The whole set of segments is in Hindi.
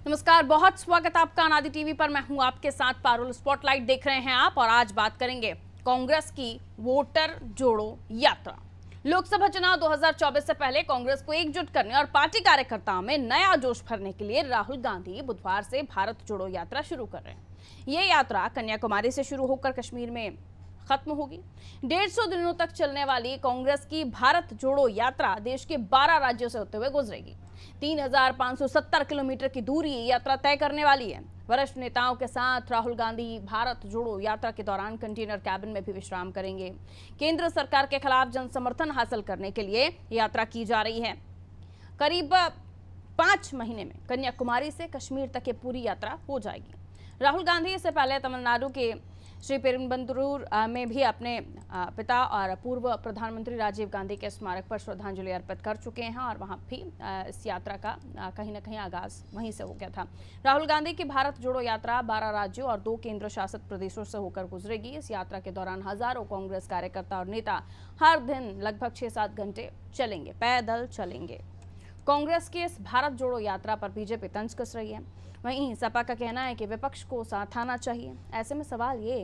नमस्कार, बहुत स्वागत आपका अनादि टीवी पर। मैं हूं आपके साथ पारुल। स्पॉटलाइट देख रहे हैं आप और आज बात करेंगे कांग्रेस की वोटर जोड़ो यात्रा। लोकसभा चुनाव 2024 से पहले कांग्रेस को एकजुट करने और पार्टी कार्यकर्ताओं में नया जोश भरने के लिए राहुल गांधी बुधवार से भारत जोड़ो यात्रा शुरू कर रहे हैं। ये यात्रा कन्याकुमारी से शुरू होकर कश्मीर में खत्म होगी। 150 दिनों तक चलने वाली कांग्रेस की भारत जोड़ो यात्रा देश के 12 राज्यों से होते हुए गुजरेगी। 3570 किलोमीटर की दूरी यात्रा तय करने वाली है। वरिष्ठ नेताओं के साथ राहुल गांधी भारत जोड़ो यात्रा के दौरान कंटेनर कैबिन में भी विश्राम करेंगे। केंद्र सरकार के खिलाफ जन समर्थन हासिल करने के लिए यात्रा की जा रही है। करीब 5 महीने में कन्याकुमारी से कश्मीर तक ये पूरी यात्रा हो जाएगी। राहुल गांधी इससे पहले तमिलनाडु के श्री पेरुम्बदूर में भी अपने पिता और पूर्व प्रधानमंत्री राजीव गांधी के स्मारक पर श्रद्धांजलि अर्पित कर चुके हैं और वहां भी इस यात्रा का कहीं ना कहीं आगाज वहीं से हो गया था। राहुल गांधी की भारत जोड़ो यात्रा 12 राज्यों और 2 केंद्र शासित प्रदेशों से होकर गुजरेगी। इस यात्रा के दौरान हजारों कांग्रेस कार्यकर्ता और नेता हर दिन लगभग 6-7 घंटे चलेंगे, पैदल चलेंगे। कांग्रेस की इस भारत जोड़ो यात्रा पर बीजेपी तंज कस रही है। वहीं सपा का कहना है कि विपक्ष को साथ आना चाहिए। ऐसे में सवाल ये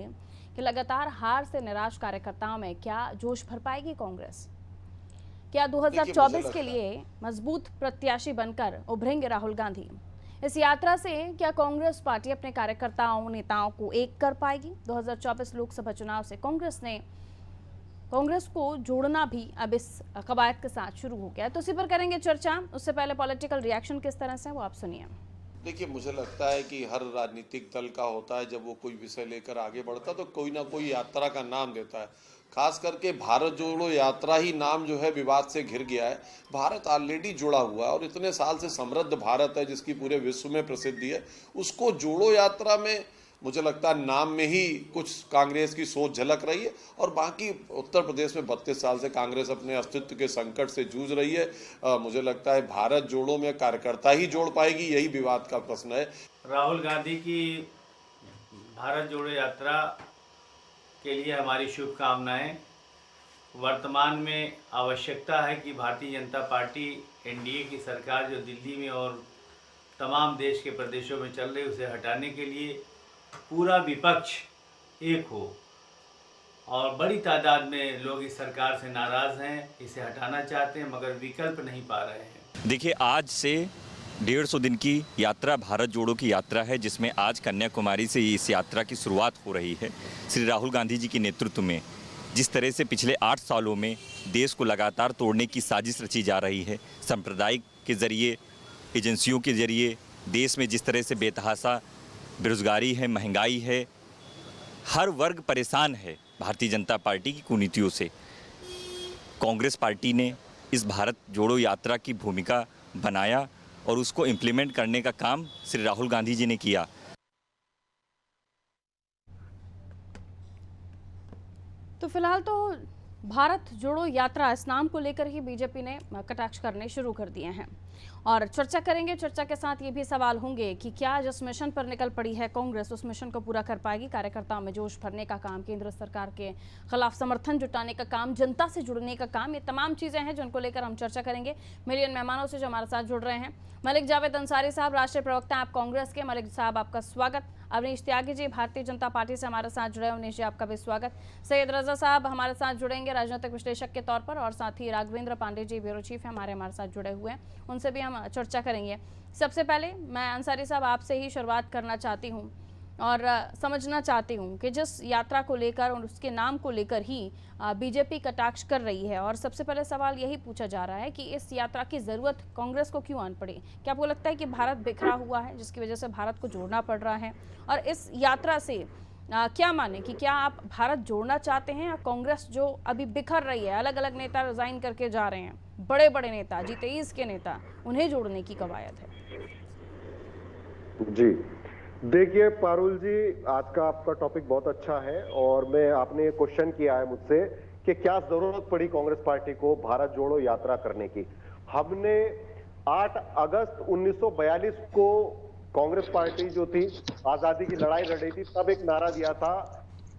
कि लगातार हार से निराश कार्यकर्ताओं में क्या जोश भर पाएगी कांग्रेस? क्या 2024 के लिए मजबूत प्रत्याशी बनकर उभरेंगे राहुल गांधी? इस यात्रा से क्या कांग्रेस पार्टी अपने कार्यकर्ताओं नेताओं को एक कर पाएगी? 2024 लोकसभा चुनाव से कांग्रेस को जोड़ना भी अब इस कवायद के साथ शुरू हो गया है। तो इसी पर करेंगे चर्चा। उससे पहले पॉलिटिकल रिएक्शन किस तरह से वो आप सुनिए। देखिए, मुझे लगता है कि हर राजनीतिक दल का होता है, जब वो कोई विषय लेकर आगे बढ़ता तो कोई ना कोई यात्रा का नाम देता है। खास करके भारत जोड़ो यात्रा ही नाम जो है विवाद से घिर गया है। भारत ऑलरेडी जुड़ा हुआ है और इतने साल से समृद्ध भारत है जिसकी पूरे विश्व में प्रसिद्धि है। उसको जोड़ो यात्रा में मुझे लगता है नाम में ही कुछ कांग्रेस की सोच झलक रही है। और बाकी उत्तर प्रदेश में 32 साल से कांग्रेस अपने अस्तित्व के संकट से जूझ रही है। मुझे लगता है भारत जोड़ो में कार्यकर्ता ही जोड़ पाएगी, यही विवाद का प्रश्न है। राहुल गांधी की भारत जोड़ो यात्रा के लिए हमारी शुभकामनाएं। वर्तमान में आवश्यकता है कि भारतीय जनता पार्टी एनडीए की सरकार जो दिल्ली में और तमाम देश के प्रदेशों में चल रही है उसे हटाने के लिए पूरा विपक्ष एक हो। और बड़ी तादाद में लोग इस सरकार से नाराज़ हैं, इसे हटाना चाहते हैं मगर विकल्प नहीं पा रहे हैं। देखिए, आज से 150 दिन की यात्रा भारत जोड़ो की यात्रा है, जिसमें आज कन्याकुमारी से इस यात्रा की शुरुआत हो रही है। श्री राहुल गांधी जी के नेतृत्व में जिस तरह से पिछले 8 सालों में देश को लगातार तोड़ने की साजिश रची जा रही है, सांप्रदायिक के जरिए, एजेंसियों के जरिए देश में जिस तरह से बेतहाशा बेरोजगारी है, महंगाई है, हर वर्ग परेशान है भारतीय जनता पार्टी की कुनीतियों से। कांग्रेस पार्टी ने इस भारत जोड़ो यात्रा की भूमिका बनाया और उसको इम्प्लीमेंट करने का काम श्री राहुल गांधी जी ने किया। तो फिलहाल तो भारत जोड़ो यात्रा इस नाम को लेकर ही बीजेपी ने कटाक्ष करने शुरू कर दिए हैं और चर्चा करेंगे। चर्चा के साथ ये भी सवाल होंगे कि क्या जिस मिशन पर निकल पड़ी है कांग्रेस उस मिशन को पूरा कर पाएगी? कार्यकर्ताओं में जोश भरने का काम, केंद्र सरकार के खिलाफ समर्थन जुटाने का काम, जनता से जुड़ने का काम, ये तमाम चीजें हैं जिनको लेकर हम चर्चा करेंगे मिलियन मेहमानों से जो हमारे साथ जुड़ रहे हैं। मलिक जावेद अंसारी साहब, राष्ट्रीय प्रवक्ता आप कांग्रेस के। मलिक साहब, आपका स्वागत। अवनीश त्यागी जी भारतीय जनता पार्टी से हमारे साथ जुड़े। अवनीश जी, आपका भी स्वागत। सैयद रजा साहब हमारे साथ जुड़ेंगे राजनीतिक विश्लेषक के तौर पर, और साथ ही राघवेंद्र पांडे जी ब्यूरो चीफ है हमारे साथ जुड़े हुए हैं, उनसे भी हम चर्चा करेंगे। सबसे पहले मैं अंसारी साहब आपसे ही शुरुआत करना चाहती हूं और समझना चाहती हूं कि जिस यात्रा को लेकर और उसके नाम को लेकर ही बीजेपी कटाक्ष कर रही है, और सबसे पहले सवाल यही पूछा जा रहा है कि इस यात्रा की जरूरत कांग्रेस को क्यों आन पड़ी? क्या आपको लगता है कि भारत बिखरा हुआ है जिसकी वजह से भारत को जोड़ना पड़ रहा है? और इस यात्रा से क्या माने कि क्या आप भारत जोड़ना चाहते हैं या कांग्रेस जो अभी बिखर रही है, अलग अलग नेता रिजाइन करके जा रहे हैं, बड़े बड़े नेता G23 के नेता, उन्हें जोड़ने की कवायद है? जी देखिए पारुल जी, आज का आपका टॉपिक बहुत अच्छा है और मैं आपने क्वेश्चन किया है मुझसे कि क्या जरूरत पड़ी कांग्रेस पार्टी को भारत जोड़ो यात्रा करने की। हमने 8 अगस्त 1942 को कांग्रेस पार्टी जो थी आजादी की लड़ाई लड़ रही थी, तब एक नारा दिया था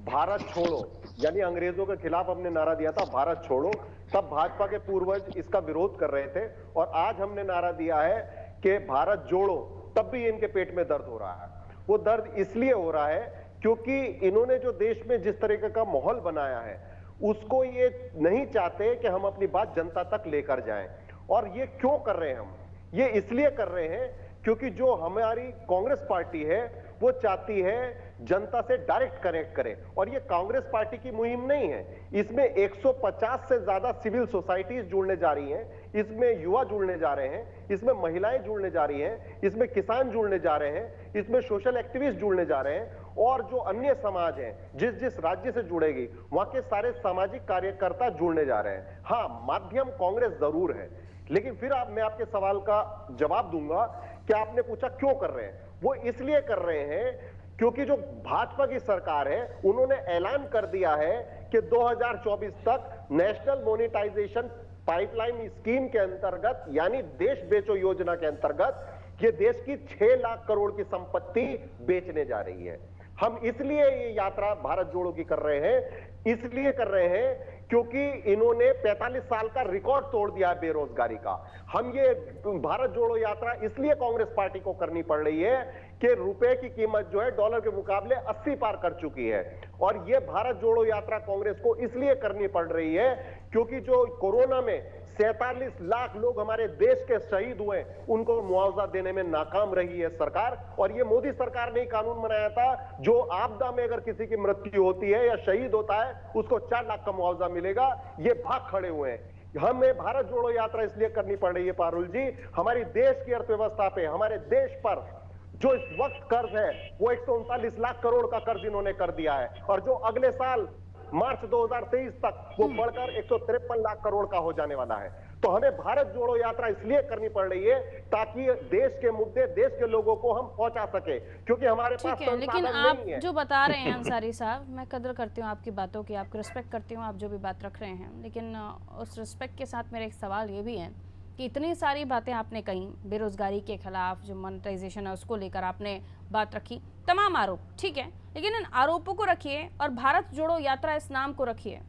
भारत छोड़ो, यानी अंग्रेजों के खिलाफ हमने नारा दिया था भारत छोड़ो। तब भाजपा के पूर्वज इसका विरोध कर रहे थे और आज हमने नारा दिया है कि भारत जोड़ो, तब भी इनके पेट में दर्द हो रहा है। वो दर्द इसलिए हो रहा है क्योंकि इन्होंने जो देश में जिस तरीके का माहौल बनाया है उसको ये नहीं चाहते कि हम अपनी बात जनता तक लेकर जाएं। और ये क्यों कर रहे हैं हम? ये इसलिए कर रहे हैं क्योंकि जो हमारी कांग्रेस पार्टी है वो चाहती है जनता से डायरेक्ट कनेक्ट करे। और ये कांग्रेस पार्टी की मुहिम नहीं है, इसमें 150 से ज्यादा सिविल सोसाइटीज जुड़ने जा रही हैं, इसमें युवा जुड़ने जा रहे हैं, इसमें महिलाएं जुड़ने जा रही हैं, इसमें किसान जुड़ने जा रहे हैं, इसमें सोशल एक्टिविस्ट जुड़ने जा रहे हैं, और जो अन्य समाज हैं जिस जिस राज्य से जुड़ेगी वहां के सारे सामाजिक कार्यकर्ता जुड़ने जा रहे हैं। हाँ, माध्यम कांग्रेस जरूर है, लेकिन फिर मैं आपके सवाल का जवाब दूंगा कि आपने पूछा क्यों कर रहे हैं। वो इसलिए कर रहे हैं क्योंकि जो भाजपा की सरकार है उन्होंने ऐलान कर दिया है कि 2024 तक नेशनल मोनेटाइजेशन पाइपलाइन स्कीम के अंतर्गत, यानी देश बेचो योजना के अंतर्गत, ये देश की 6 लाख करोड़ की संपत्ति बेचने जा रही है। हम इसलिए ये यात्रा भारत जोड़ो की कर रहे हैं, इसलिए कर रहे हैं क्योंकि इन्होंने 45 साल का रिकॉर्ड तोड़ दिया है बेरोजगारी का। हम ये भारत जोड़ो यात्रा इसलिए कांग्रेस पार्टी को करनी पड़ रही है कि रुपए की कीमत जो है डॉलर के मुकाबले 80 पार कर चुकी है। और ये भारत जोड़ो यात्रा कांग्रेस को इसलिए करनी पड़ रही है क्योंकि जो कोरोना में 47 लाख लोग हमारे देश के शहीद हुए, उनको मुआवजा देने में नाकाम रही है सरकार। और ये मोदी सरकार ने ही कानून बनाया था, जो आपदा में अगर किसी की मृत्यु होती है या शहीद होता है उसको 4 लाख का मुआवजा मिलेगा। ये भाग खड़े हुए हैं। हमें भारत जोड़ो यात्रा इसलिए करनी पड़ रही है पारुल जी, हमारी देश की अर्थव्यवस्था पे, हमारे देश पर जो इस वक्त कर्ज है वो 139 लाख करोड़ का कर्ज इन्होंने कर दिया है, और जो अगले साल मार्च 2023 तक वो बढ़कर 153 लाख करोड़ का हो जाने वाला है। तो हमें भारत जोड़ो यात्रा इसलिए करनी पड़ रही है ताकि देश के मुद्दे देश के लोगों को हम पहुंचा सके, क्योंकि हमारे पास ठीक है। लेकिन संसाधन आप नहीं है। जो बता रहे हैं अंसारी साहब, मैं कदर करती हूँ आपकी बातों की, आपकी रिस्पेक्ट करती हूँ, आप जो भी बात रख रहे हैं, लेकिन उस रिस्पेक्ट के साथ मेरा एक सवाल ये भी है कि इतनी सारी बातें आपने कही, बेरोजगारी के खिलाफ जो मोनेटाइजेशन है उसको लेकर आपने बात रखी, तमाम आरोप, ठीक है, लेकिन इन आरोपों को रखिए और भारत जोड़ो यात्रा इस नाम को रखिए,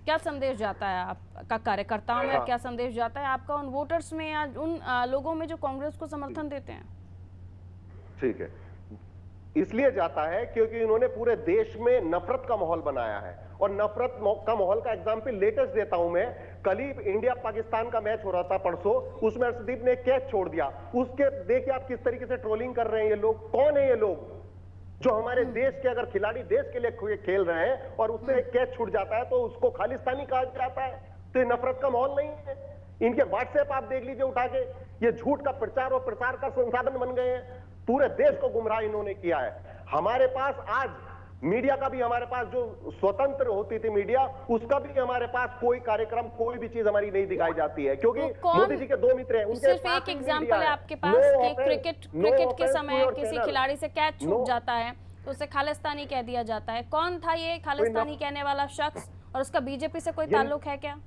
क्या संदेश जाता है आपका कार्यकर्ताओं में, क्या संदेश जाता है आपका उन वोटर्स में या उन लोगों में जो कांग्रेस को समर्थन देते हैं? ठीक है, इसलिए जाता है क्योंकि इन्होंने पूरे देश में नफरत का माहौल बनाया है। और नफरत का माहौल का एग्जाम्पल लेटेस्ट देता हूं मैं। कल ही इंडिया पाकिस्तान का मैच हो रहा था परसों, उसमें अर्शदीप ने कैच छोड़ दिया, उसके देखिए आप किस तरीके से ट्रोलिंग कर रहे हैं ये लोग। कौन है ये लोग जो हमारे देश के, अगर खिलाड़ी देश के लिए खेल रहे हैं और उससे एक कैच छूट जाता है तो उसको खालिस्तानी कहा जाता है? तो ये नफरत का माहौल नहीं है। इनके व्हाट्सएप आप देख लीजिए उठा के, ये झूठ का प्रचार और प्रसार का संसाधन बन गए हैं। पूरे देश को गुमराह इन्होंने किया है। हमारे पास आज मीडिया का भी, हमारे पास जो स्वतंत्र होती थी मीडिया, उसका भी हमारे पास कोई कार्यक्रम, कोई भी चीज हमारी नहीं दिखाई जाती है, क्योंकि मोदी जी के 2 मित्र हैं, उनके सिर्फ एक एग्जांपल है आपके पास कि क्रिकेट के समय किसी खिलाड़ी से कैच छूट जाता है तो उसे खालिस्तानी कह दिया जाता है। कौन था ये खालिस्तानी कहने वाला शख्स, और उसका बीजेपी से कोई ताल्लुक है क्या?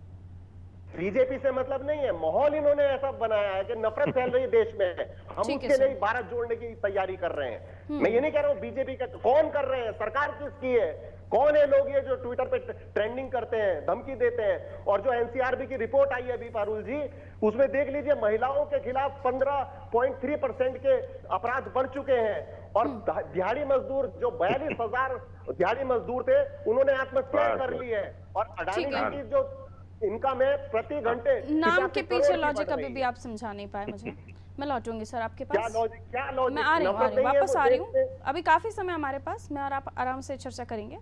बीजेपी से मतलब नहीं है, माहौल इन्होंने ऐसा बनाया है कि नफरत फैल रही है देश में। हम उसके लिए भारत जोड़ने की तैयारी कर रहे हैं। मैं ये नहीं कह रहा हूं बीजेपी का, कौन कर रहे हैं, सरकार किसकी है, कौन है लोग ये जो ट्विटर पे ट्रेंडिंग करते हैं, धमकी देते हैं। और जो एनसीआरबी की रिपोर्ट आई है अभी पारुल जी, उसमें देख लीजिए महिलाओं के खिलाफ 15.3% के अपराध बढ़ चुके हैं। और दिहाड़ी मजदूर, जो 42,000 दिहाड़ी मजदूर थे, उन्होंने आत्महत्या कर ली है। और अडानी की जो इनका मैं प्रति घंटे नाम के पीछे लॉजिक अभी भी आप समझा नहीं पाए मुझे। मैं लौटूंगी सर आपके पास। क्या लॉजिक? मैं आ रही हूँ, वापस आ रही हूँ। अभी काफी समय हमारे पास, मैं और आप आराम से चर्चा करेंगे।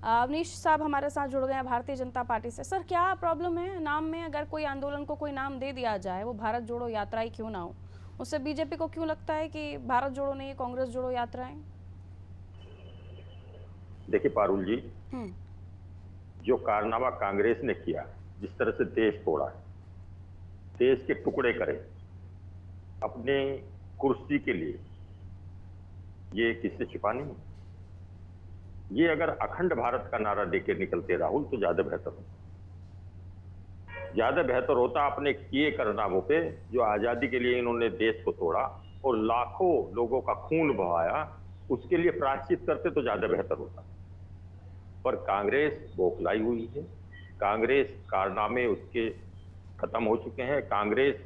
अवनीश साहब हमारे साथ जुड़ गए हैं भारतीय जनता पार्टी से। सर, क्या प्रॉब्लम है नाम में? अगर कोई आंदोलन को कोई नाम दे दिया जाए, वो भारत जोड़ो यात्रा ही क्यों ना हो, उससे बीजेपी को क्यों लगता है कि भारत जोड़ो नहीं, कांग्रेस जोड़ो यात्रा है? देखिए पारुल जी, जो कारनामा कांग्रेस ने किया, जिस तरह से देश तोड़ा, देश के टुकड़े करे अपने कुर्सी के लिए, ये किससे छिपा नहीं। ये अगर अखंड भारत का नारा देके निकलते राहुल तो ज्यादा बेहतर होता, ज्यादा बेहतर होता। अपने किए कारनामों पे, जो आजादी के लिए इन्होंने देश को तोड़ा और लाखों लोगों का खून बहाया, उसके लिए प्रायश्चित करते तो ज्यादा बेहतर होता। पर कांग्रेस बौखलाई हुई है, कांग्रेस कारनामे उसके खत्म हो चुके हैं। कांग्रेस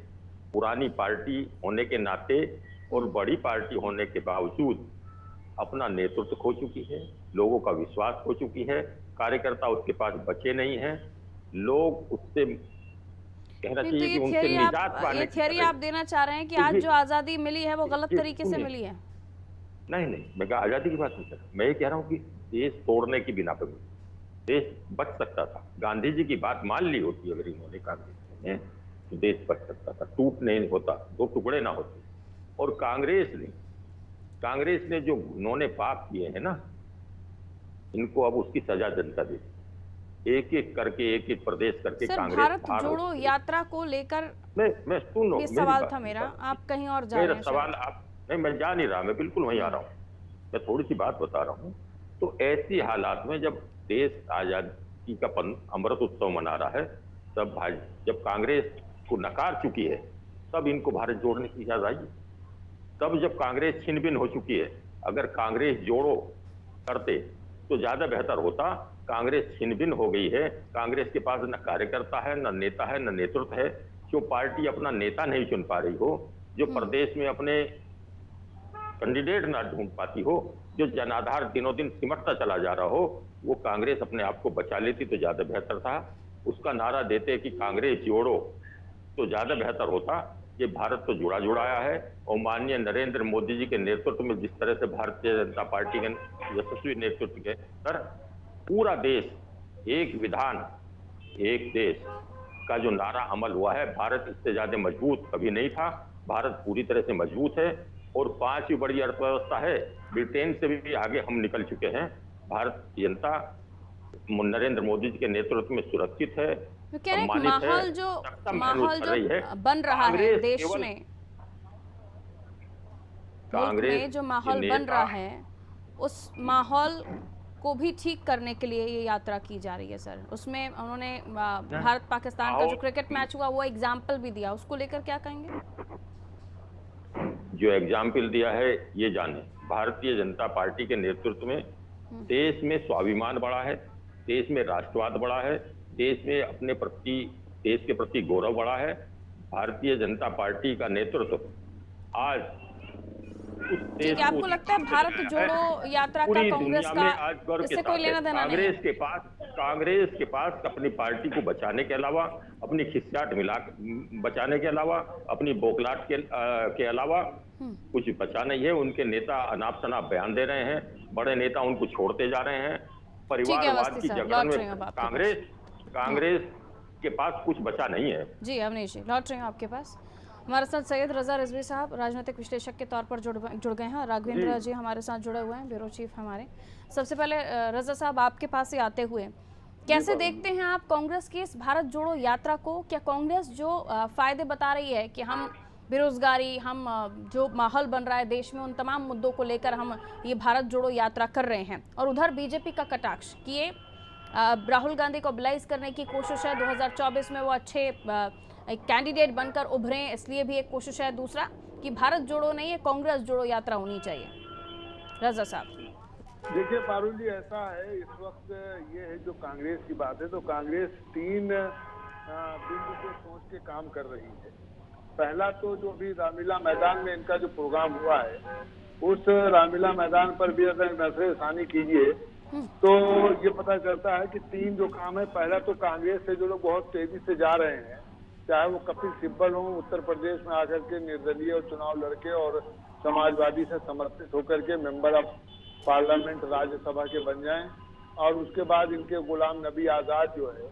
पुरानी पार्टी होने के नाते और बड़ी पार्टी होने के बावजूद अपना नेतृत्व खो चुकी है, लोगों का विश्वास खो चुकी है, कार्यकर्ता उसके पास बचे नहीं हैं, लोग उससे कहना नहीं, तो चाहिए कि ये उनसे थियरी निजात आप पाने ये की थियरी तरह- आप देना चाह रहे हैं कि तो आज ये- जो आजादी मिली है वो गलत ये तरीके से सुनिए। मिली है? नहीं, मैं कहा आजादी की बात नहीं कर रहा, मैं ये कह रहा हूँ कि देश तोड़ने की बिना पर देश बच सकता था। गांधी जी की बात मान ली होती अगर इन्होंने कांग्रेस ने, तो देश बच सकता था, टूट नहीं होता, दो टुकड़े ना होते। और कांग्रेस ने जो उन्होंने पाप किए हैं ना, इनको अब उसकी सजा जनता दे। एक एक करके, एक एक प्रदेश करके सर, कांग्रेस भारत हार जोड़ो होती है। यात्रा को लेकर मैं सुन लो, ये मेरी सवाल बात- था मेरा, आप कहीं और जा मेरा रहे हैं सवाल शायद। आप नहीं, मैं जा नहीं रहा, मैं बिल्कुल वहीं आ रहा हूँ। मैं थोड़ी सी बात बता रहा हूँ। तो ऐसी हालात में जब देश आजादी का अमृत उत्सव मना रहा है, तब जब कांग्रेस को नकार चुकी है, तब इनको भारत जोड़ने की याद आई। तब जब कांग्रेस छिन भिन हो चुकी है, अगर कांग्रेस जोड़ो करते तो ज्यादा बेहतर होता। कांग्रेस छिन भिन हो गई है, कांग्रेस के पास न कार्यकर्ता है, न नेता है, न नेतृत्व है। जो पार्टी अपना नेता नहीं चुन पा रही हो, जो प्रदेश में अपने कैंडिडेट ना ढूंढ पाती हो, जो जनाधार दिनों दिन सिमटता चला जा रहा हो, वो कांग्रेस अपने आप को बचा लेती तो ज्यादा बेहतर था। उसका नारा देते कि कांग्रेस जोड़ो तो ज्यादा बेहतर होता। ये भारत तो जुड़ा जुड़ाया है, और माननीय नरेंद्र मोदी जी के नेतृत्व में जिस तरह से भारतीय जनता पार्टी के यशस्वी नेतृत्व के पर पूरा देश एक विधान एक देश का जो नारा अमल हुआ है, भारत इससे ज्यादा मजबूत कभी नहीं था। भारत पूरी तरह से मजबूत है और 5वीं बड़ी अर्थव्यवस्था है, ब्रिटेन से भी आगे हम निकल चुके हैं। भारतीय जनता नरेंद्र मोदी जी के नेतृत्व में सुरक्षित है, तो कह रहे हैं सम्मानित है, माहौल जो सक्षम महसूस कर रही है। बन रहा है कांग्रेस देश केवल- में, मुल्क कांग्रेस में जो माहौल के बन नेता- रहा है, उस माहौल को भी ठीक करने के लिए ये यात्रा की जा रही है सर। उसमें उन्होंने भारत पाकिस्तान का जो क्रिकेट मैच हुआ वो एग्जाम्पल भी दिया, उसको लेकर क्या कहेंगे? जो एग्जाम्पल दिया है ये जाने, भारतीय जनता पार्टी के नेतृत्व में देश में स्वाभिमान बढ़ा है, देश में राष्ट्रवाद बढ़ा है, देश में अपने प्रति देश के प्रति गौरव बढ़ा है। भारतीय जनता पार्टी का नेतृत्व आज उस देश ठीक है, आपको को लगता है भारत जोड़ो यात्रा का पूरी कांग्रेस दुनिया में आज का गर्व के इससे कोई साथ लेना है। देना नहीं है? कांग्रेस के पास अपनी पार्टी को बचाने के अलावा, अपनी खिस्साट बचाने के अलावा, अपनी बौखलाहट के अलावा कुछ बचा नहीं है। उनके नेता अनाप शनाप बयान दे रहे हैं, बड़े नेता उनको छोड़ते जा रहे हैं। परिवारवाद की जगह में कांग्रेस के पास कुछ बचा नहीं है। जी अवनीश जी, लौट रहे हैं आपके पास। हमारे साथ सैयद रजा रिजवी साहब राजनीतिक विश्लेषक के तौर पर जुड़ गए हैं, और राघवेंद्र जी हमारे साथ जुड़े हुए हैं, ब्यूरो चीफ हमारे। सबसे पहले रजा साहब, आपके पास से आते हुए कैसे देखते हैं आप कांग्रेस की इस भारत जोड़ो यात्रा को? क्या कांग्रेस जो फायदे बता रही है कि हम बेरोजगारी, हम जो माहौल बन रहा है देश में, उन तमाम मुद्दों को लेकर हम ये भारत जोड़ो यात्रा कर रहे हैं, और उधर बीजेपी का कटाक्ष कि ये राहुल गांधी को ब्लाइज करने की कोशिश है, 2024 में वो अच्छे एक कैंडिडेट बनकर उभरे, इसलिए भी एक कोशिश है। दूसरा कि भारत जोड़ो नहीं है, कांग्रेस जोड़ो यात्रा होनी चाहिए। रजा साहब देखिए पारुल जी, ऐसा है इस वक्त ये है जो कांग्रेस की बात है, तो कांग्रेस 3 बिंदु से सोच के काम कर रही है। पहला तो जो भी रामलीला मैदान में इनका जो प्रोग्राम हुआ है, उस रामलीला मैदान पर भी अगर नजरसानी कीजिए तो ये पता चलता है कि 3 जो काम है। पहला तो कांग्रेस से जो लोग बहुत तेजी से जा रहे हैं, चाहे वो कपिल सिब्बल हो, उत्तर प्रदेश में आकर के निर्दलीय और चुनाव लड़के और समाजवादी से समर्थित होकर के मेंबर ऑफ पार्लियामेंट राज्यसभा के बन जाएं, और उसके बाद इनके गुलाम नबी आजाद जो है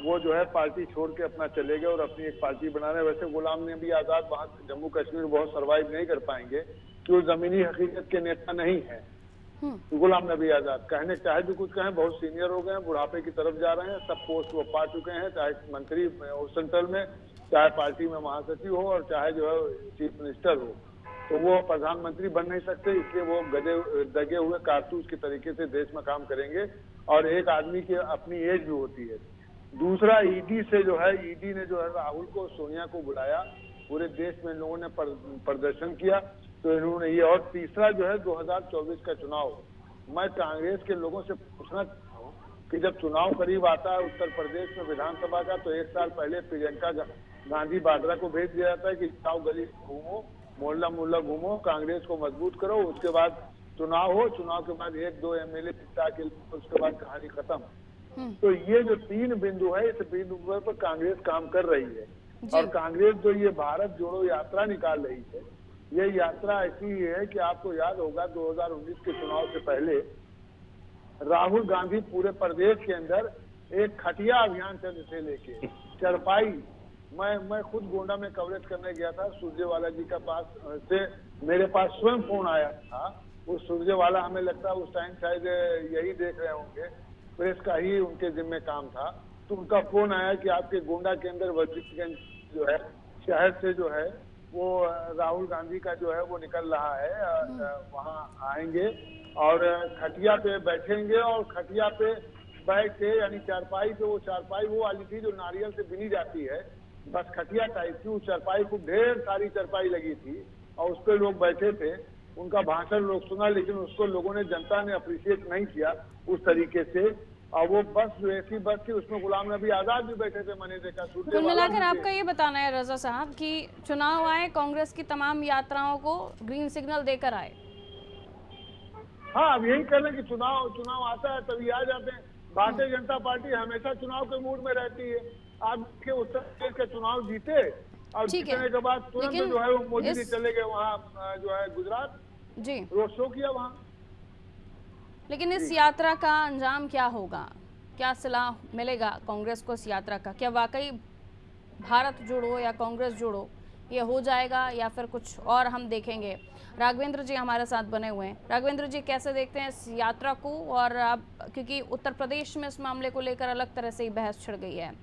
वो जो है पार्टी छोड़ के अपना चले गए और अपनी एक पार्टी बना रहे। वैसे गुलाम नबी आजाद वहाँ जम्मू कश्मीर बहुत सर्वाइव नहीं कर पाएंगे, कि वो जमीनी हकीकत के नेता नहीं है। गुलाम नबी आजाद कहने चाहे भी कुछ कहें, बहुत सीनियर हो गए हैं, बुढ़ापे की तरफ जा रहे हैं, सब पोस्ट वो पा चुके हैं, चाहे मंत्री हो सेंट्रल में, चाहे पार्टी में महासचिव हो, और चाहे जो है चीफ मिनिस्टर हो, तो वो प्रधानमंत्री बन नहीं सकते। इसलिए वो दगे हुए कारतूस के तरीके से देश में काम करेंगे, और एक आदमी की अपनी एज भी होती है। दूसरा, ईडी से जो है, ईडी ने जो है राहुल को, सोनिया को बुलाया, पूरे देश में लोगों ने प्रदर्शन किया, तो इन्होंने ये। और तीसरा जो है 2024 का चुनाव, मैं कांग्रेस के लोगों से पूछना चाहता हूँ कि जब चुनाव करीब आता है उत्तर प्रदेश में विधानसभा का, तो 1 साल पहले प्रियंका गांधी बाड्रा को भेज दिया जाता है कि जाओ गली घूमो, मोहल्ला मोहल्ला घूमो, कांग्रेस को मजबूत करो, उसके बाद चुनाव हो, चुनाव के बाद 1-2 एमएलए जिता के, उसके बाद कहानी खत्म। तो ये जो 3 बिंदु है, इस बिंदु पर कांग्रेस काम कर रही है। और कांग्रेस जो ये भारत जोड़ो यात्रा निकाल रही है, ये यात्रा ऐसी है कि आपको याद होगा 2019 के चुनाव से पहले राहुल गांधी पूरे प्रदेश के अंदर एक खटिया अभियान से लेके चरपाई, मैं खुद गोंडा में कवरेज करने गया था, सुरजेवाला जी का पास से मेरे पास स्वयं फोन आया था। उस सुरजेवाला, हमें लगता है उस टाइम शायद यही देख रहे होंगे, प्रेस का ही उनके जिम्मे काम था, तो उनका फोन आया कि आपके गोंडा के अंदर वजीरगंज जो है शहर से जो है वो राहुल गांधी का जो है वो निकल रहा है, वहाँ आएंगे और खटिया पे बैठेंगे, और खटिया पे बैठ के, यानी चारपाई पे, वो चारपाई वो वाली थी जो नारियल से बिनी जाती है, बस खटिया टाइप की, उस चारपाई को ढेर सारी चारपाई लगी थी और उस पर लोग बैठे थे। उनका भाषण लोग सुना, लेकिन उसको लोगों ने, जनता ने अप्रिशिएट नहीं किया उस तरीके से। और वो बस जो ऐसी बस थी, उसमें गुलाम नबी आजाद भी बैठे थे, मैंने देखा। कुल मिलाकर आपका ये बताना है रजा साहब कि चुनाव आए, कांग्रेस की तमाम यात्राओं को ग्रीन सिग्नल देकर आए। हाँ, अब यही कर रहे हैं कि चुनाव आता है तभी आ जाते हैं। भारतीय जनता पार्टी हमेशा चुनाव के मूड में रहती है। आप के उत्तर प्रदेश के चुनाव जीते और जीतने के बाद तुरंत जो है वो मोदी जी चले गए वहाँ जो है गुजरात, जी रोड शो किया वहाँ। लेकिन इस यात्रा का अंजाम क्या होगा, क्या सलाह मिलेगा कांग्रेस को इस यात्रा का? क्या वाकई भारत जोड़ो या कांग्रेस जोड़ो ये हो जाएगा या फिर कुछ और हम देखेंगे? राघवेंद्र जी हमारे साथ बने हुए हैं। राघवेंद्र जी, कैसे देखते हैं इस यात्रा को? और अब क्योंकि उत्तर प्रदेश में इस मामले को लेकर अलग तरह से ही बहस छिड़ गई है।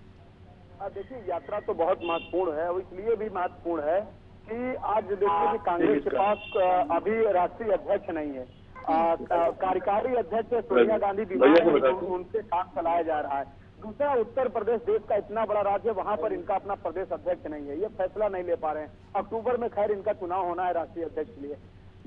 देखिए, यात्रा तो बहुत महत्वपूर्ण है और इसलिए भी महत्वपूर्ण है कि आज देखिए कि कांग्रेस के पास अभी राष्ट्रीय अध्यक्ष नहीं है, कार्यकारी अध्यक्ष सोनिया गांधी उनसे काम चलाया जा रहा है। दूसरा, उत्तर प्रदेश देश का इतना बड़ा राज्य है, वहां पर इनका अपना प्रदेश अध्यक्ष नहीं है, ये फैसला नहीं ले पा रहे हैं। अक्टूबर में खैर इनका चुनाव होना है राष्ट्रीय अध्यक्ष के लिए।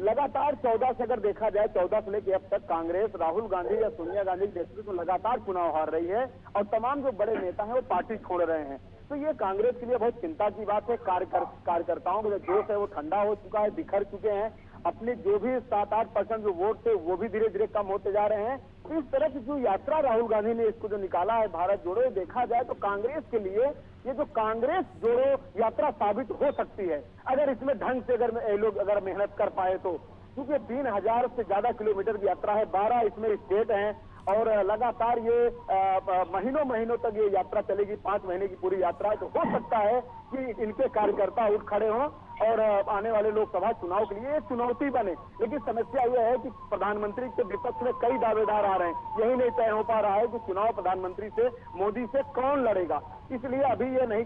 लगातार 14 से अगर देखा जाए, 14 से लेकर अब तक कांग्रेस राहुल गांधी या सोनिया गांधी के नेतृत्व में लगातार चुनाव हार रही है और तमाम जो बड़े नेता हैं वो पार्टी छोड़ रहे हैं। तो ये कांग्रेस के लिए बहुत चिंता की बात है। कार्यकर्ताओं का जो जोश है वो ठंडा हो चुका है, बिखर चुके हैं। अपने जो भी 7-8% जो वोट थे वो भी धीरे धीरे कम होते जा रहे हैं। तो इस तरह की जो यात्रा राहुल गांधी ने इसको जो निकाला है भारत जोड़ो, देखा जाए तो कांग्रेस के लिए ये जो कांग्रेस जोड़ो यात्रा साबित हो सकती है अगर इसमें ढंग से अगर लोग अगर मेहनत कर पाए तो। क्योंकि 3000 से ज्यादा किलोमीटर की यात्रा है, 12 इसमें स्टेट हैं और लगातार ये महीनों तक ये यात्रा चलेगी, 5 महीने की पूरी यात्रा है। तो हो सकता है कि इनके कार्यकर्ता उठ खड़े हों और आने वाले लोकसभा चुनाव के लिए चुनौती बने। लेकिन समस्या यह है कि प्रधानमंत्री के विपक्ष में कई दावेदार आ रहे हैं, यही नहीं तय हो पा रहा है कि चुनाव प्रधानमंत्री से, मोदी से कौन लड़ेगा। इसलिए अभी ये नहीं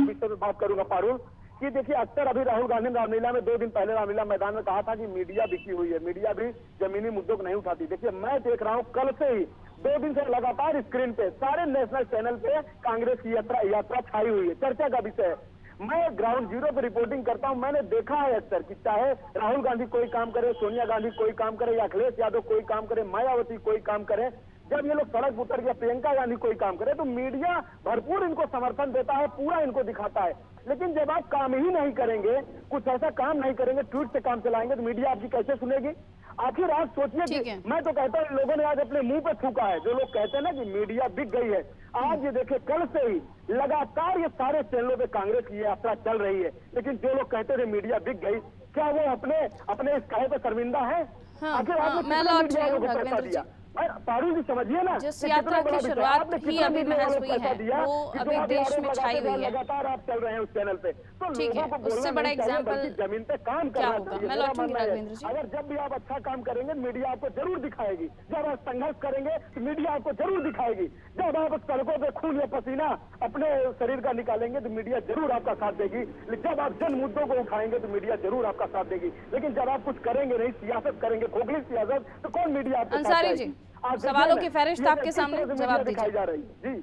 विषय में बात करूंगा पारुल कि देखिए, अक्सर अभी राहुल गांधी ने रामलीला में 2 दिन पहले रामलीला मैदान में कहा था कि मीडिया बिकी हुई है, मीडिया भी जमीनी मुद्दों को नहीं उठाती। देखिए, मैं देख रहा हूं कल से ही 2 दिन से लगातार स्क्रीन पे सारे नेशनल चैनल पे कांग्रेस की यात्रा छाई हुई है, चर्चा का विषय है। मैं ग्राउंड जीरो पे रिपोर्टिंग करता हूं, मैंने देखा है अक्सर कि चाहे राहुल गांधी कोई काम करे, सोनिया गांधी कोई काम करे या अखिलेश यादव कोई काम करे, मायावती कोई काम करे, जब ये लोग सड़क उतर गया, प्रियंका गांधी कोई काम करे तो मीडिया भरपूर इनको समर्थन देता है, पूरा इनको दिखाता है। लेकिन जब आप काम ही नहीं करेंगे, कुछ ऐसा काम नहीं करेंगे, ट्वीट से काम चलाएंगे, तो मीडिया आपकी कैसे सुनेगी? आखिर आप सोचिए कि मैं तो कहता हूँ लोगों ने आज अपने मुंह पे थूका है। जो लोग कहते हैं ना कि मीडिया बिक गई है, आज ये देखिए कल से ही लगातार ये सारे चैनलों पे कांग्रेस की यात्रा चल रही है। लेकिन जो लोग कहते थे मीडिया बिक गई, क्या वो अपने इस कहे पे शर्मिंदा है? आखिर आपने कितना मीडिया को पैसा दिया? पारुल जी समझिए ना, जिस यात्रा की शुरुआत ही अभी महज हुई है वो अभी देश में छाई हुई है। लगातार आप चल रहे हैं उस चैनल पे, तो ठीक है, उससे बड़ा एग्जाम्पल जमीन पे काम क्या होगा? मैं लौटूंगी राघवेंद्र जी। अगर जब भी आप अच्छा काम करेंगे मीडिया आपको जरूर दिखाएगी, जब आप संघर्ष करेंगे तो मीडिया आपको जरूर दिखाएगी, जब आप सड़कों पे खून या पसीना अपने शरीर का निकालेंगे तो मीडिया जरूर आपका साथ देगी, जब आप जन मुद्दों को उठाएंगे तो मीडिया जरूर आपका साथ देगी। लेकिन जब आप कुछ करेंगे नहीं, सियासत करेंगे, खोखली सियासत, तो कौन मीडिया आपके साथ अंसारी जी, सवालों की फहरिस्त आपके सामने, जवाब दीजिए। जा रही जी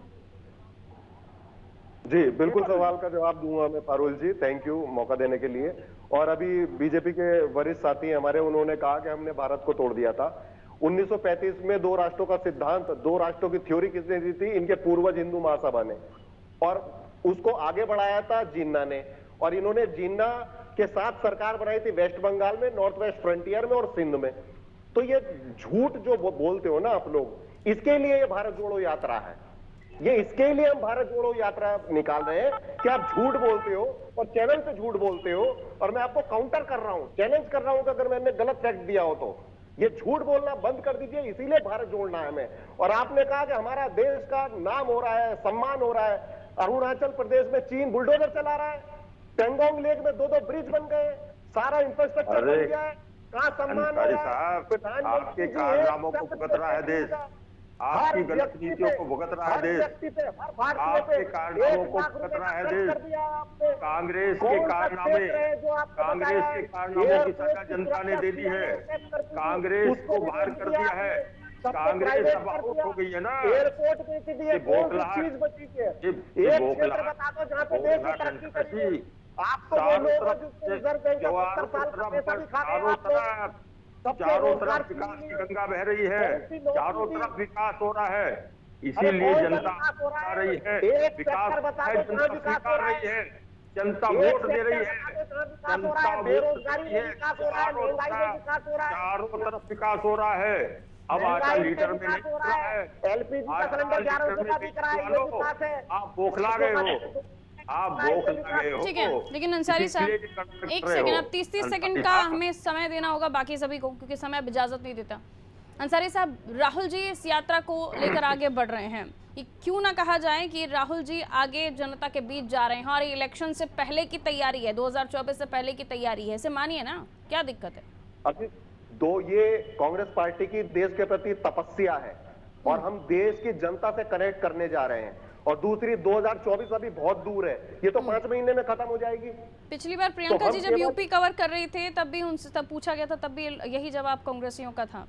जी बिल्कुल, सवाल का जवाब दूंगा मैं पारुल जी, थैंक यू मौका देने के लिए। और अभी बीजेपी के वरिष्ठ साथी हमारे, उन्होंने कहा कि हमने भारत को तोड़ दिया था। 1935 में 2 राष्ट्रों का सिद्धांत, 2 राष्ट्रों की थ्योरी किसने दी थी? इनके पूर्वज हिंदू महासभा ने। और उसको आगे बढ़ाया था जिन्ना ने, और इन्होंने जिन्ना के साथ सरकार बनाई थी वेस्ट बंगाल में, नॉर्थ वेस्ट फ्रंटियर में और सिंध में। तो ये झूठ जो बोलते हो ना आप लोग, इसके लिए ये भारत जोड़ो यात्रा है। ये इसके लिए हम भारत जोड़ो यात्रा निकाल रहे हैं कि आप झूठ बोलते हो और चैनल पे झूठ बोलते हो, और मैं आपको काउंटर कर रहा हूं, चैलेंज कर रहा हूं कि अगर मैंने गलत फैक्ट दिया हो तो ये झूठ बोलना बंद कर दीजिए। इसीलिए भारत जोड़ना है हमें। और आपने कहा कि हमारा देश का नाम हो रहा है, सम्मान हो रहा है। अरुणाचल प्रदेश में चीन बुलडोजर चला रहा है, पेंगोंग लेक में 2-2 ब्रिज बन गए, सारा इंफ्रास्ट्रक्चर बन गया है, कहां सम्मान हो रहा है? आपके कारनामों को भुगत रहा है देश, आपकी गलत नीतियों को भुगत रहा है देश, आपके कारनामों को भुगत रहा है देश। कांग्रेस के कारनामे, कांग्रेस के कारनामों की सजा जनता ने दे दी है, कांग्रेस को बाहर कर दिया है, कांग्रेस अब आउट हो गई है ना। एयरपोर्ट बेच दिए, चीज बची है, एक क्षेत्र बता दो जहां पे देश की तरक्की करी। आप तो वो लोग हो जिसको रिजर्व बैंक का 70 साल का पैसा भी खा रहे हो आप लोग। चारों तरफ विकास की गंगा बह रही है, चारों तरफ विकास हो रहा है, इसीलिए जनता आ रही है। विकास है, जनता स्वीकार रही है, जनता वोट दे रही है, जनता बेरोजगारी में विकास हो रहा है, महंगाई में विकास हो रहा है, चारों तरफ विकास हो रहा है। अब आटा लीटर में नहीं हो रहा है, एलपीजी का सिलेंडर 1100 का बिक रहा है, ये विकास है। आप बौखला गए हो, आप बौखला गए हो। ठीक है, लेकिन अंसारी साहब एक सेकंड, अब 30 सेकंड का हमें समय देना होगा बाकी सभी को, क्योंकि समय अब इजाजत नहीं देता। अंसारी साहब, राहुल जी इस यात्रा को लेकर आगे बढ़ रहे हैं, ये क्यों ना कहा जाए कि राहुल जी आगे जनता के बीच जा रहे हैं और इलेक्शन से पहले की तैयारी है, 2024 से पहले की तैयारी है, इसे मानिए ना, क्या दिक्कत है? अभी दो, ये कांग्रेस पार्टी की देश के प्रति तपस्या है और हम देश की जनता से कनेक्ट करने जा रहे हैं। और दूसरी 2024 अभी बहुत दूर है, ये तो 5 महीने में खत्म हो जाएगी। पिछली बार प्रियंका जी जब यूपी कवर कर रही थी तब भी उनसे तब पूछा गया था, तब भी यही जवाब कांग्रेसियों का था।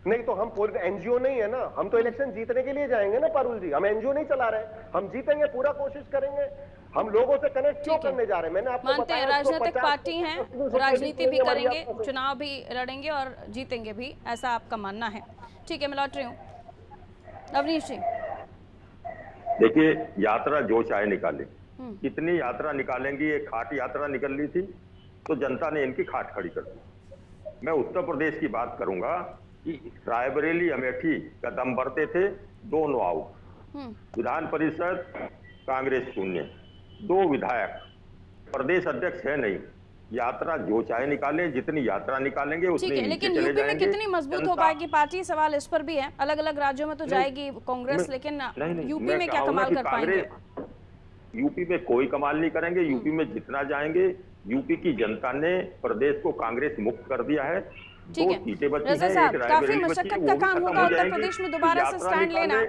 नहीं तो हम एनजीओ नहीं है ना, हम तो इलेक्शन जीतने के लिए जाएंगे ना पारुल जी, हम एनजीओ नहीं चला रहे, हम जीतेंगे, पूरा कोशिश करेंगे। हम लोगों से कनेक्ट क्यों करने जा रहे हैं? मैंने आपको मानते हैं राजनीतिक पार्टी हैं, राजनीति भी करेंगे, चुनाव भी लड़ेंगे और जीतेंगे भी, ऐसा आपका मानना है। ठीक है, मैं लौट रही हूँ। अवनीश जी, देखिए, यात्रा जो चाहे निकाले, कितनी यात्रा निकालेंगी, एक खाट यात्रा निकल ली थी तो जनता ने इनकी खाट खड़ी कर दी। मैं उत्तर प्रदेश की बात करूंगा कि रायबरेली अमेठी का दम भरते थे, दोनों आउट, विधान परिषद कांग्रेस शून्य, 2 विधायक, प्रदेश अध्यक्ष है नहीं। यात्रा जो चाहे निकाले, जितनी यात्रा निकालेंगे उतनी ठीक है, लेकिन यूपी में कितनी मजबूत हो पाएगी पार्टी, सवाल इस पर भी है। अलग अलग राज्यों में तो जाएगी कांग्रेस, लेकिन यूपी में क्या कमाल कर पाएंगे? यूपी में कोई कमाल नहीं करेंगे, यूपी में जितना जाएंगे, यूपी की जनता ने प्रदेश को कांग्रेस मुक्त कर दिया है। 2 सीटें बची हैं, एक काफी रायबरेली बची मशक्कत है, का वो भी काम खत्म होगा हो उत्तर जाएंगी। प्रदेश में दोबारा से यात्रा स्टैंड लेना,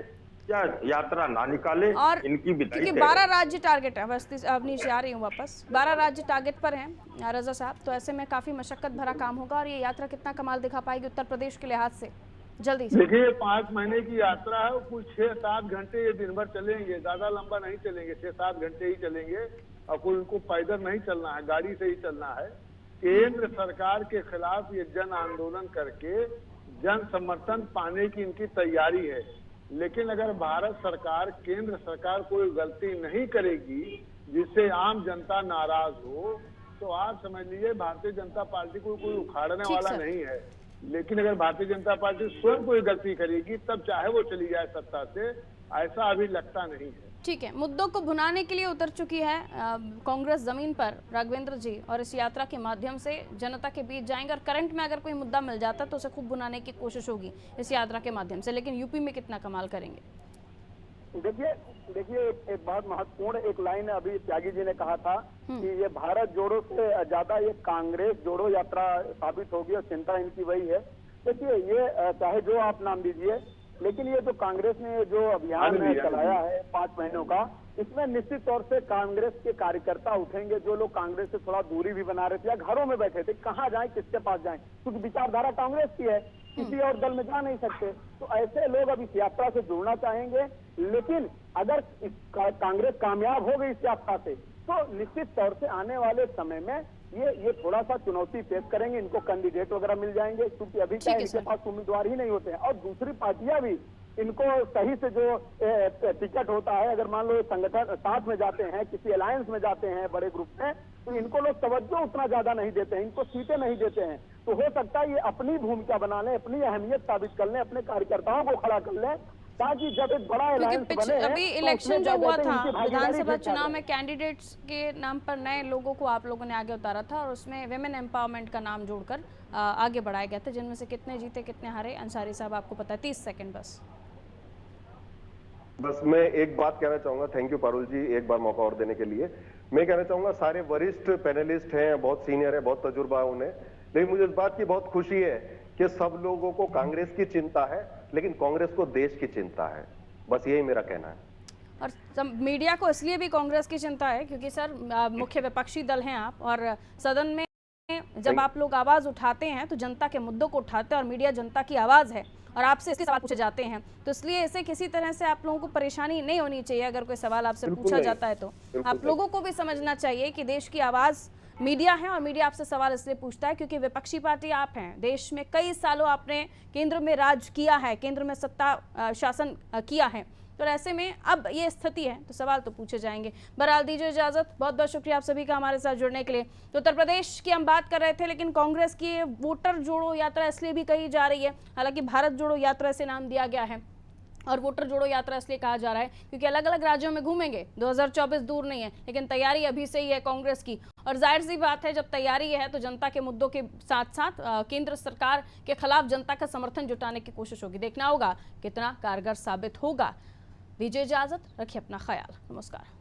या यात्रा ना निकाले, और इनकी विदाई क्योंकि 12 राज्य टारगेट है, बस अवनीश आ रही हूँ वापस, 12 राज्य टारगेट पर हैं रजा साहब, तो ऐसे में काफी मशक्कत भरा काम होगा और ये यात्रा कितना कमाल दिखा पाएगी उत्तर प्रदेश के लिहाज से, जल्दी से। देखिए, 5 महीने की यात्रा है, कुल 6-7 घंटे ये दिन भर चलेंगे, ज्यादा लंबा नहीं चलेंगे, 6-7 घंटे ही चलेंगे। और कोई उनको पैदल नहीं चलना है, गाड़ी से ही चलना है। केंद्र सरकार के खिलाफ ये जन आंदोलन करके जन समर्थन पाने की इनकी तैयारी है। लेकिन अगर भारत सरकार, केंद्र सरकार कोई गलती नहीं करेगी जिससे आम जनता नाराज हो, तो आप समझ लीजिए भारतीय जनता पार्टी को कोई उखाड़ने वाला नहीं है। लेकिन अगर भारतीय जनता पार्टी स्वयं कोई गलती करेगी तब चाहे वो चली जाए सत्ता से, ऐसा अभी लगता नहीं है। ठीक है, मुद्दों को भुनाने के लिए उतर चुकी है कांग्रेस जमीन पर, राघवेंद्र जी, और इस यात्रा के माध्यम से जनता के बीच जाएंगे और करंट में अगर कोई मुद्दा मिल जाता तो उसे खूब भुनाने की कोशिश होगी इस यात्रा के माध्यम से। लेकिन यूपी में कितना कमाल करेंगे? देखिए एक बहुत महत्वपूर्ण एक लाइन अभी त्यागी जी ने कहा था कि ये भारत जोड़ो से ज्यादा ये कांग्रेस जोड़ो यात्रा साबित होगी और चिंता इनकी वही है। देखिए, ये चाहे जो आप नाम दीजिए, लेकिन ये जो कांग्रेस ने जो अभियान चलाया है 5 महीनों का, इसमें निश्चित तौर से कांग्रेस के कार्यकर्ता उठेंगे। जो लोग कांग्रेस से थोड़ा दूरी भी बना रहे थे या घरों में बैठे थे, कहाँ जाएं, किसके पास जाएं, क्योंकि विचारधारा कांग्रेस की है, किसी और दल में जा नहीं सकते। तो ऐसे लोग अब इस यात्रा से जुड़ना चाहेंगे। लेकिन अगर कांग्रेस कामयाब हो गई इस यात्रा से, तो निश्चित तौर से आने वाले समय में ये थोड़ा सा चुनौती पेश करेंगे। इनको कैंडिडेट वगैरह मिल जाएंगे, क्योंकि अभी क्या इनके पास उम्मीदवार ही नहीं होते हैं। और दूसरी पार्टियां भी इनको सही से जो टिकट होता है, अगर मान लो संगठन साथ में जाते हैं, किसी अलायंस में जाते हैं बड़े ग्रुप में, तो इनको लोग तवज्जो उतना ज्यादा नहीं देते हैं, इनको सीटें नहीं देते हैं। तो हो सकता है ये अपनी भूमिका बना लें, अपनी अहमियत साबित कर लें, अपने कार्यकर्ताओं को खड़ा कर लें, ताकि जब एक बड़ा अलायंस बने अभी तो इलेक्शन उसमें जो हुआ क्या कहते हैं, था इनकी भागीदारी विधानसभा ठीक ठाक चुनाव है। में कैंडिडेट्स के नाम पर नए लोगों को आप लोगों ने आगे उतारा था और उसमें विमेन एम्पावरमेंट का नाम जोड़कर आगे बढ़ाया गया था, जिनमें से कितने जीते कितने हारे अंसारी साहब आपको पता है। 30 सेकंड बस मैं एक बात कहना चाहूंगा। थैंक यू पारुल जी, एक बार मौका और देने के लिए। मैं कहना चाहूंगा सारे वरिष्ठ पैनलिस्ट हैं, बहुत सीनियर है, बहुत तजुर्बा है उन्हें, लेकिन मुझे इस बात की बहुत खुशी है कि सब लोगों को कांग्रेस की चिंता है, लेकिन कांग्रेस को देश की चिंता है। बस यही मेरा कहना है। और मीडिया को इसलिए भी कांग्रेस की चिंता है क्योंकि सर मुख्य विपक्षी दल हैं आप, और सदन में जब आप लोग आवाज उठाते हैं तो जनता के मुद्दों को उठाते हैं और मीडिया जनता की आवाज है और आपसे इसके सवाल पूछे जाते हैं, तो इसलिए इसे किसी तरह से आप लोगों को परेशानी नहीं होनी चाहिए। अगर कोई सवाल आपसे पूछा जाता है तो आप लोगों को भी समझना चाहिए कि देश की आवाज मीडिया है और मीडिया आपसे सवाल इसलिए पूछता है क्योंकि विपक्षी पार्टी आप हैं। देश में कई सालों आपने केंद्र में राज किया है, केंद्र में सत्ता शासन किया है, तो ऐसे में अब ये स्थिति है तो सवाल तो पूछे जाएंगे। बहरहाल दीजिए इजाजत, बहुत बहुत शुक्रिया आप सभी का हमारे साथ जुड़ने के लिए। तो उत्तर प्रदेश की हम बात कर रहे थे, लेकिन कांग्रेस की वोटर जोड़ो यात्रा इसलिए भी कही जा रही है, हालांकि भारत जोड़ो यात्रा से नाम दिया गया है और वोटर जोड़ो यात्रा इसलिए कहा जा रहा है क्योंकि अलग अलग राज्यों में घूमेंगे। 2024 दूर नहीं है, लेकिन तैयारी अभी से ही है कांग्रेस की, और जाहिर सी बात है जब तैयारी है तो जनता के मुद्दों के साथ साथ केंद्र सरकार के खिलाफ जनता का समर्थन जुटाने की कोशिश होगी। देखना होगा कितना कारगर साबित होगा। दीजिए इजाजत, रखिए अपना ख्याल। नमस्कार।